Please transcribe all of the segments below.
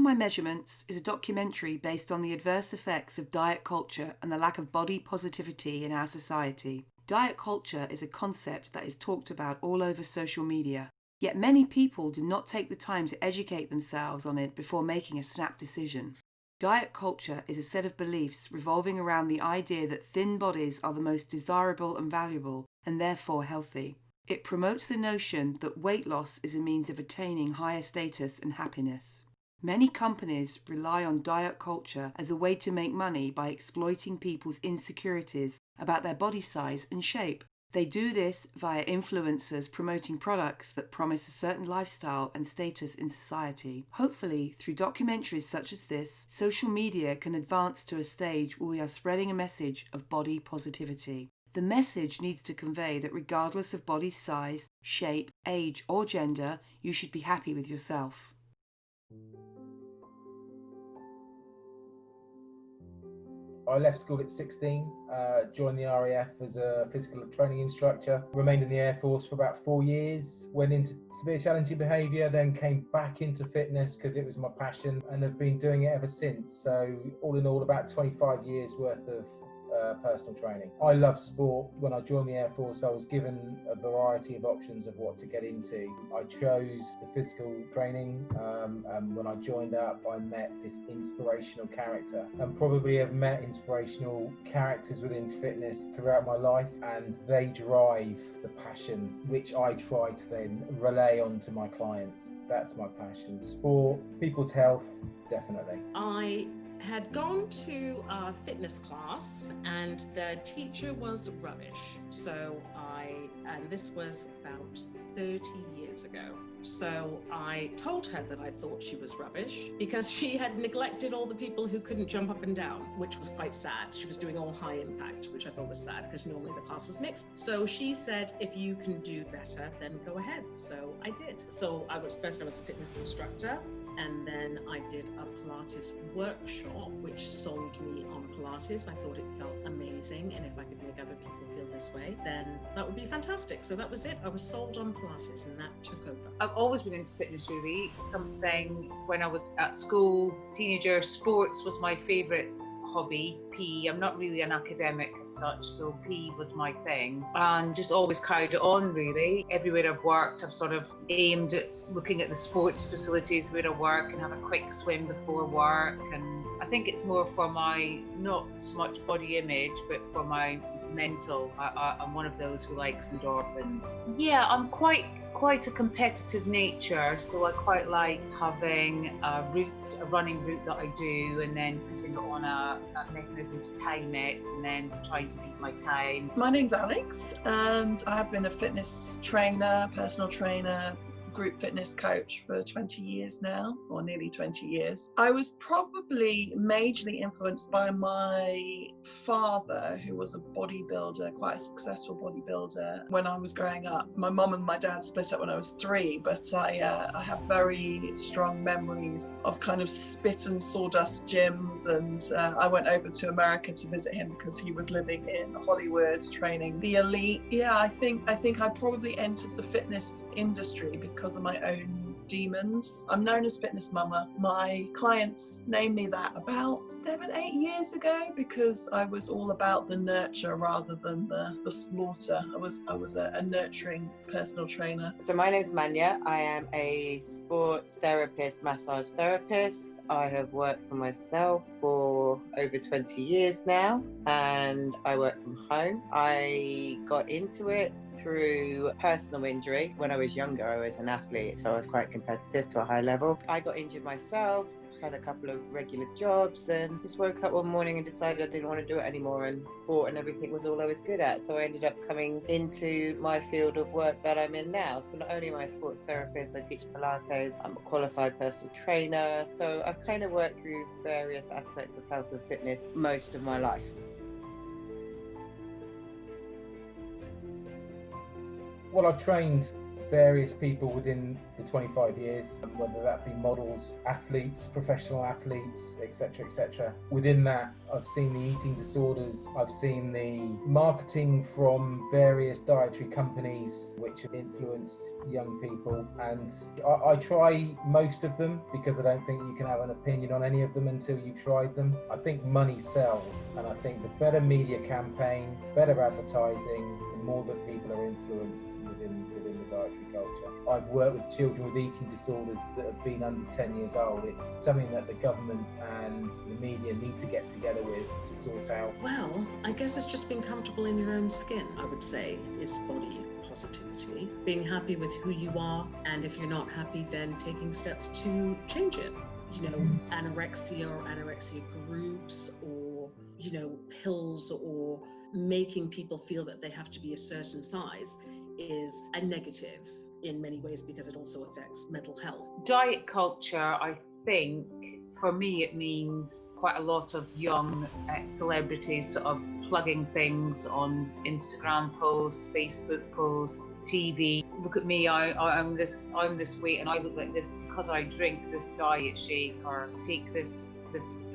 My Measurements is a documentary based on the adverse effects of diet culture and the lack of body positivity in our society. Diet culture is a concept that is talked about all over social media, yet many people do not take the time to educate themselves on it before making a snap decision. Diet culture is a set of beliefs revolving around the idea that thin bodies are the most desirable and valuable, and therefore healthy. It promotes the notion that weight loss is a means of attaining higher status and happiness. Many companies rely on diet culture as a way to make money by exploiting people's insecurities about their body size and shape. They do this via influencers promoting products that promise a certain lifestyle and status in society. Hopefully, through documentaries such as this, social media can advance to a stage where we are spreading a message of body positivity. The message needs to convey that regardless of body size, shape, age, or gender, you should be happy with yourself. I left school at 16, joined the RAF as a physical training instructor, remained in the Air Force for about 4 years, went into severe challenging behaviour, then came back into fitness because it was my passion and have been doing it ever since. So all in all, about 25 years worth of personal training. I love sport. When I joined the Air Force, I was given a variety of options of what to get into. I chose the physical training, and when I joined up, I met this inspirational character, and probably have met inspirational characters within fitness throughout my life, and they drive the passion which I try to then relay on to my clients. That's my passion. Sport, people's health, definitely. I had gone to a fitness class and the teacher was rubbish. And this was about 30 years ago. So I told her that I thought she was rubbish because she had neglected all the people who couldn't jump up and down, which was quite sad. She was doing all high impact, which I thought was sad because normally the class was mixed. So she said, if you can do better, then go ahead. So I did. So I was a fitness instructor, and then I did a Pilates workshop, which sold me on Pilates. I thought it felt amazing, and if I could make other people feel this way, then that would be fantastic. So that was it. I was sold on Pilates, and that took over. I've always been into fitness, really. Something when I was at school, teenager, sports was my favourite hobby. PE, I'm not really an academic as such, so PE was my thing, and just always carried it on, really. Everywhere I've worked, I've sort of aimed at looking at the sports facilities where I work and have a quick swim before work, and I think it's more for my, not so much body image, but for my mental. I'm one of those who likes endorphins. Yeah, I'm quite a competitive nature, so I quite like having a running route that I do, and then putting it on a mechanism to time it, and then trying to beat my time. My name's Alex, and I have been a fitness trainer, personal trainer, group fitness coach for 20 years now, or nearly 20 years. I was probably majorly influenced by my father, who was a bodybuilder, quite a successful bodybuilder when I was growing up. My mum and my dad split up when I was 3, but I have very strong memories of kind of spit and sawdust gyms, and I went over to America to visit him because he was living in Hollywood training the elite. Yeah, I think I probably entered the fitness industry because of my own demons. I'm known as Fitness Mama. My clients named me that about 7-8 years ago because I was all about the nurture rather than the slaughter. I was a nurturing personal trainer. So my name is Manya. I am a sports therapist, massage therapist. I have worked for myself for over 20 years now, and I work from home. I got into it through personal injury. When I was younger, I was an athlete, so I was quite competitive to a high level. I got injured myself, had a couple of regular jobs, and just woke up one morning and decided I didn't want to do it anymore, and sport and everything was all I was good at. So I ended up coming into my field of work that I'm in now. So not only am I a sports therapist, I teach Pilates, I'm a qualified personal trainer. So I've kind of worked through various aspects of health and fitness most of my life. Well, I've trained various people within the 25 years, whether that be models, athletes, professional athletes, etc., etc. Within that, I've seen the eating disorders, I've seen the marketing from various dietary companies which have influenced young people, and I try most of them because I don't think you can have an opinion on any of them until you've tried them. I think money sells, and I think the better media campaign, better advertising, the more that people are influenced within the dietary culture. I've worked with children with eating disorders that have been under 10 years old. It's something that the government and the media need to get together with to sort out. Well, I guess it's just being comfortable in your own skin, I would say, is body positivity. Being happy with who you are, and if you're not happy, then taking steps to change it. You know, anorexia or anorexia groups, or, you know, pills, or making people feel that they have to be a certain size is a negative in many ways because it also affects mental health. Diet culture, I think, for me, it means quite a lot of young celebrities sort of plugging things on Instagram posts, Facebook posts, TV. Look at me, I'm this weight and I look like this because I drink this diet shake or take this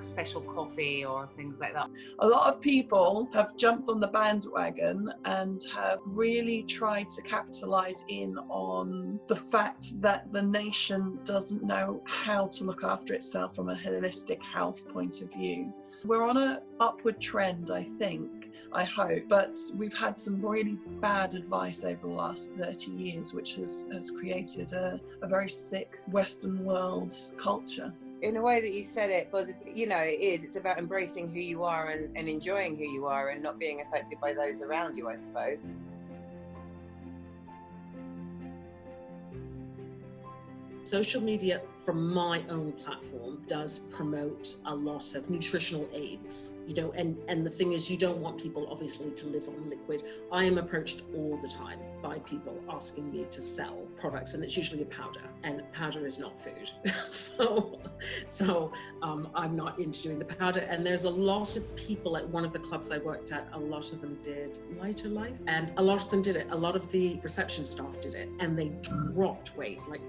special coffee or things like that. A lot of people have jumped on the bandwagon and have really tried to capitalize in on the fact that the nation doesn't know how to look after itself from a holistic health point of view. We're on an upward trend, I think, I hope, but we've had some really bad advice over the last 30 years, which has created a very sick Western world culture. In a way that you said it, was, you know, it's about embracing who you are and enjoying who you are and not being affected by those around you, I suppose. Social media, from my own platform, does promote a lot of nutritional aids, you know, and the thing is, you don't want people obviously to live on liquid. I am approached all the time by people asking me to sell products, and it's usually a powder, and powder is not food. so I'm not into doing the powder. And there's a lot of people at one of the clubs I worked at, a lot of them did Lighter Life, and a lot of them did it. A lot of the reception staff did it, and they dropped weight, like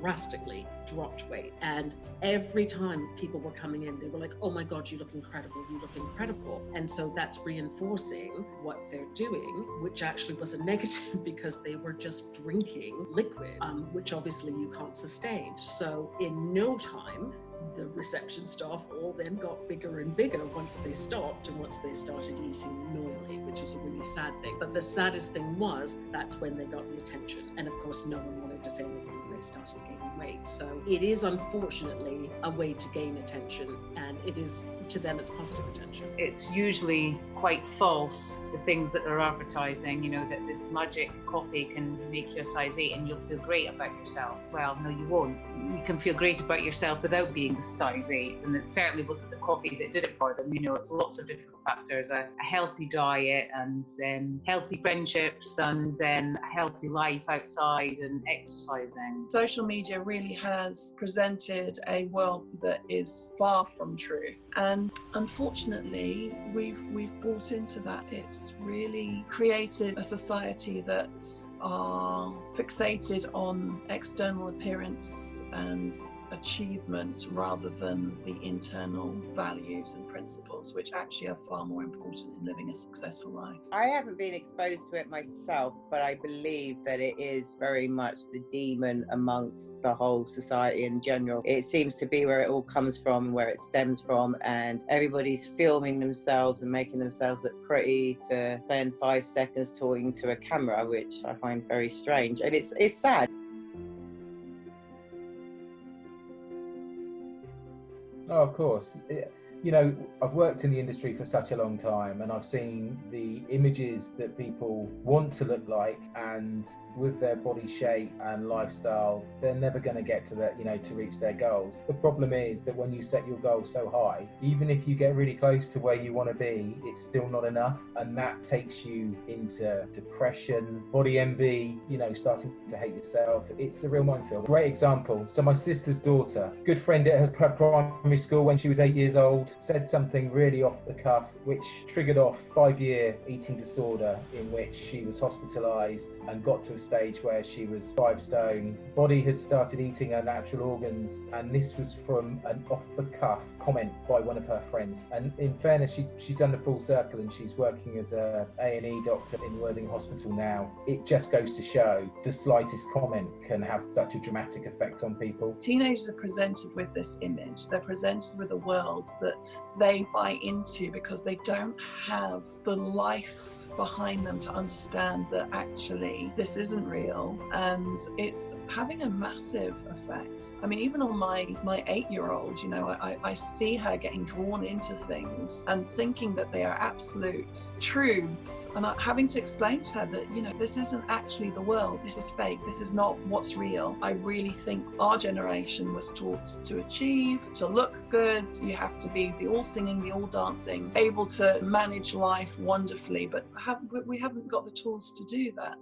drastically dropped weight. And every time people were coming in, they were like, oh my God, you look incredible, you look incredible. And so that's reinforcing what they're doing, which actually was a negative because they were just drinking liquid, which obviously you can't sustain. So in no time, the reception staff all then got bigger and bigger once they stopped and once they started eating normally, which is a really sad thing. But the saddest thing was that's when they got the attention. And of course, no one wanted to say anything when they started gaining weight. So it is unfortunately a way to gain attention, and it is, to them, it's positive attention. It's usually quite false, the things that they're advertising, you know, that this magic coffee can make you a size 8 and you'll feel great about yourself. Well, no, you won't. You can feel great about yourself without being the size 8, and it certainly wasn't the coffee that did it for them. You know, it's lots of different factors, a healthy diet and healthy friendships and a healthy life outside and exercising. Social media really has presented a world that is far from truth, and unfortunately we've bought into that. It's really created a society that are fixated on external appearance and achievement rather than the internal values and principles, which actually are far more important in living a successful life. I haven't been exposed to it myself, but I believe that it is very much the demon amongst the whole society in general. It seems to be where it all comes from, where it stems from, and everybody's filming themselves and making themselves look pretty to spend 5 seconds talking to a camera, which I find very strange, and it's sad. Oh, of course. You know, I've worked in the industry for such a long time, and I've seen the images that people want to look like, and with their body shape and lifestyle, they're never going to get to that, you know, to reach their goals. The problem is that when you set your goals so high, even if you get really close to where you want to be, it's still not enough, and that takes you into depression, body envy, you know, starting to hate yourself. It's a real minefield. Great example. So my sister's daughter, good friend at her primary school when she was 8 years old, said something really off the cuff, which triggered off 5-year eating disorder in which she was hospitalised and got to a stage where she was 5 stone. Body had started eating her natural organs, and this was from an off the cuff comment by one of her friends. And in fairness, she's done the full circle and she's working as a A&E doctor in Worthing Hospital now. It just goes to show the slightest comment can have such a dramatic effect on people. Teenagers are presented with this image. They're presented with a world that they buy into because they don't have the life behind them to understand that actually this isn't real, and it's having a massive effect. I mean, even on my 8-year-old, you know, I see her getting drawn into things and thinking that they are absolute truths, and having to explain to her that, you know, this isn't actually the world, this is fake, this is not what's real. I really think our generation was taught to achieve, to look good, you have to be the all singing, the all dancing, able to manage life wonderfully, but we haven't got the tools to do that.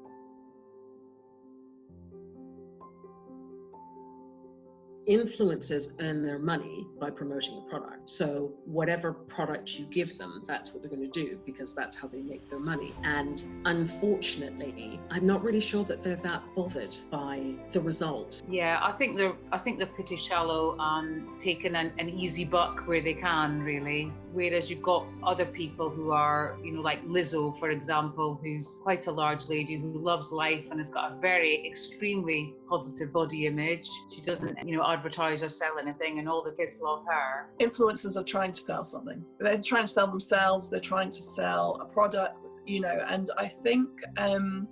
Influencers earn their money by promoting a product. So whatever product you give them, that's what they're going to do, because that's how they make their money. And unfortunately, I'm not really sure that they're that bothered by the result. Yeah, I think they're pretty shallow and taking an easy buck where they can, really. Whereas you've got other people who are, you know, like Lizzo, for example, who's quite a large lady who loves life and has got a very extremely positive body image. She doesn't, you know, advertise or sell anything, and all the kids love her. Influencers are trying to sell something. They're trying to sell themselves, they're trying to sell a product, you know, and I think,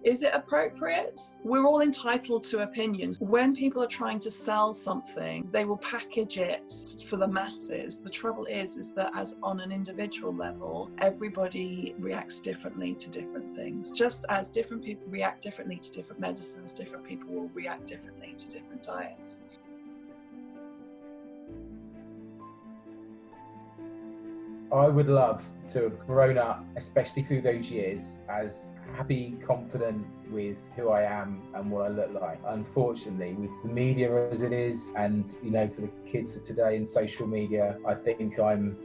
is it appropriate? We're all entitled to opinions. When people are trying to sell something, they will package it for the masses. The trouble is that as on an individual level, everybody reacts differently to different things. Just as different people react differently to different medicines, different people will react differently to different diets. I would love to have grown up, especially through those years, as happy, confident with who I am and what I look like. Unfortunately, with the media as it is, and, you know, for the kids of today in social media, I think I'm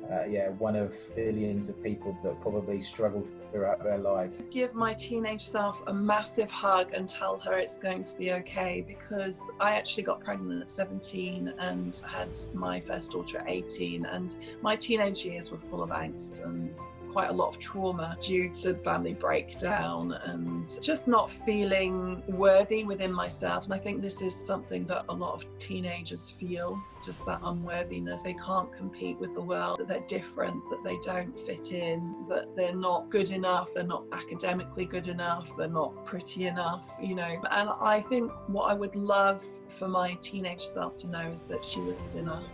one of billions of people that probably struggled throughout their lives. Give my teenage self a massive hug and tell her it's going to be okay, because I actually got pregnant at 17 and had my first daughter at 18, and my teenage years were full of angst and quite a lot of trauma due to family breakdown and just not feeling worthy within myself. And I think this is something that a lot of teenagers feel, just that unworthiness. They can't compete with the world, that they're different, that they don't fit in, that they're not good enough, they're not academically good enough, they're not pretty enough, you know. And I think what I would love for my teenage self to know is that she was enough.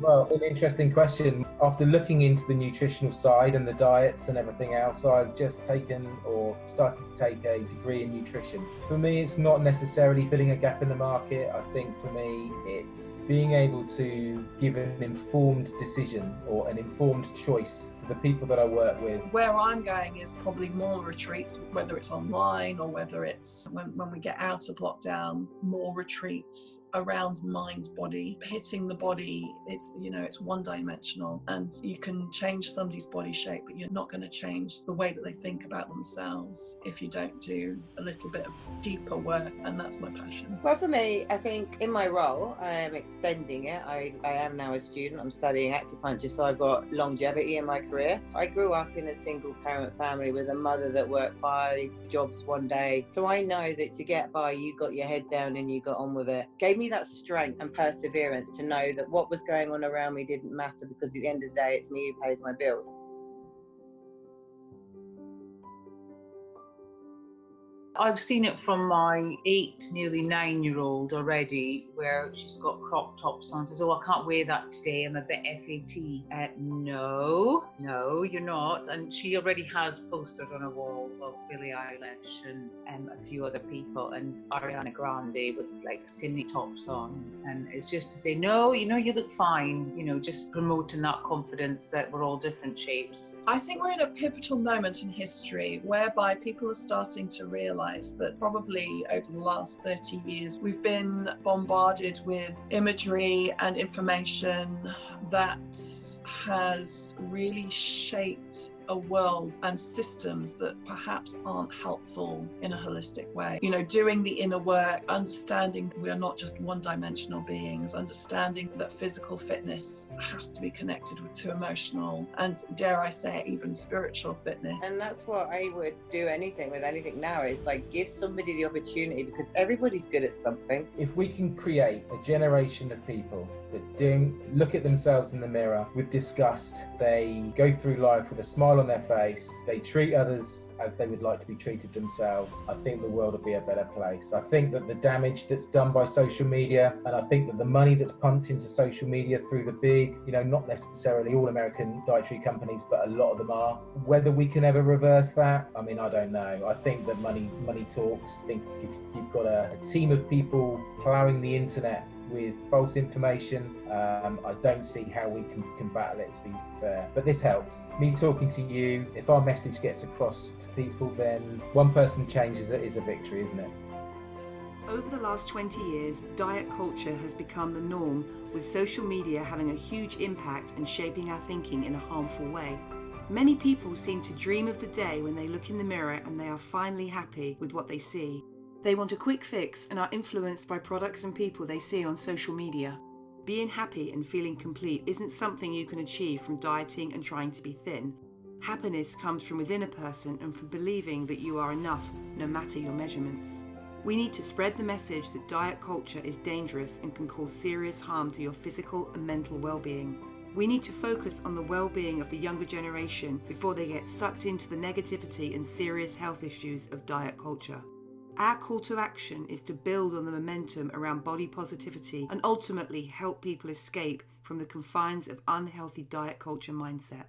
Well, an interesting question. After looking into the nutritional side and the diets and everything else, I've just taken or started to take a degree in nutrition. For me, it's not necessarily filling a gap in the market. I think for me, it's being able to give an informed decision or an informed choice to the people that I work with. Where I'm going is probably more retreats, whether it's online or whether it's when we get out of lockdown, more retreats around mind, body, hitting the body. It's one-dimensional, and you can change somebody's body shape, but you're not going to change the way that they think about themselves if you don't do a little bit of deeper work, and that's my passion. Well, for me, I think in my role, I am extending it. I am now a student. I'm studying acupuncture, so I've got longevity in my career. I grew up in a single-parent family with a mother that worked 5 jobs one day, so I know that to get by, you got your head down and you got on with it. Gave me that strength and perseverance to know that what was going on around me didn't matter, because at the end of the day, it's me who pays my bills. I've seen it from my 8, nearly 9-year-old already, where she's got crop tops on. Says, "Oh, I can't wear that today. I'm a bit FAT." No, you're not. And she already has posters on her walls of Billie Eilish and a few other people, and Ariana Grande with like skinny tops on. And it's just to say, no, you look fine. Just promoting that confidence that we're all different shapes. I think we're in a pivotal moment in history whereby people are starting to realise realise that probably over the last 30 years, we've been bombarded with imagery and information that has really shaped a world and systems that perhaps aren't helpful in a holistic way. You know, doing the inner work, understanding we are not just one-dimensional beings, understanding that physical fitness has to be connected to emotional and, dare I say, even spiritual fitness. And that's what I would do anything with anything now, is like give somebody the opportunity, because everybody's good at something. If we can create a generation of people that look at themselves in the mirror with disgust, they go through life with a smile on their face, they treat others as they would like to be treated themselves, I think the world will be a better place. I think that the damage that's done by social media, and I think that the money that's pumped into social media through the big, not necessarily all American dietary companies, but a lot of them are, whether we can ever reverse that, I mean, I don't know. I think that money talks. I think if you've got a team of people plowing the internet with false information, I don't see how we can battle it, to be fair. But this helps. Me talking to you, if our message gets across to people, then one person changes it is a victory, isn't it? Over the last 20 years, diet culture has become the norm, with social media having a huge impact and shaping our thinking in a harmful way. Many people seem to dream of the day when they look in the mirror and they are finally happy with what they see. They want a quick fix and are influenced by products and people they see on social media. Being happy and feeling complete isn't something you can achieve from dieting and trying to be thin. Happiness comes from within a person and from believing that you are enough, no matter your measurements. We need to spread the message that diet culture is dangerous and can cause serious harm to your physical and mental well-being. We need to focus on the well-being of the younger generation before they get sucked into the negativity and serious health issues of diet culture. Our call to action is to build on the momentum around body positivity and ultimately help people escape from the confines of unhealthy diet culture mindset.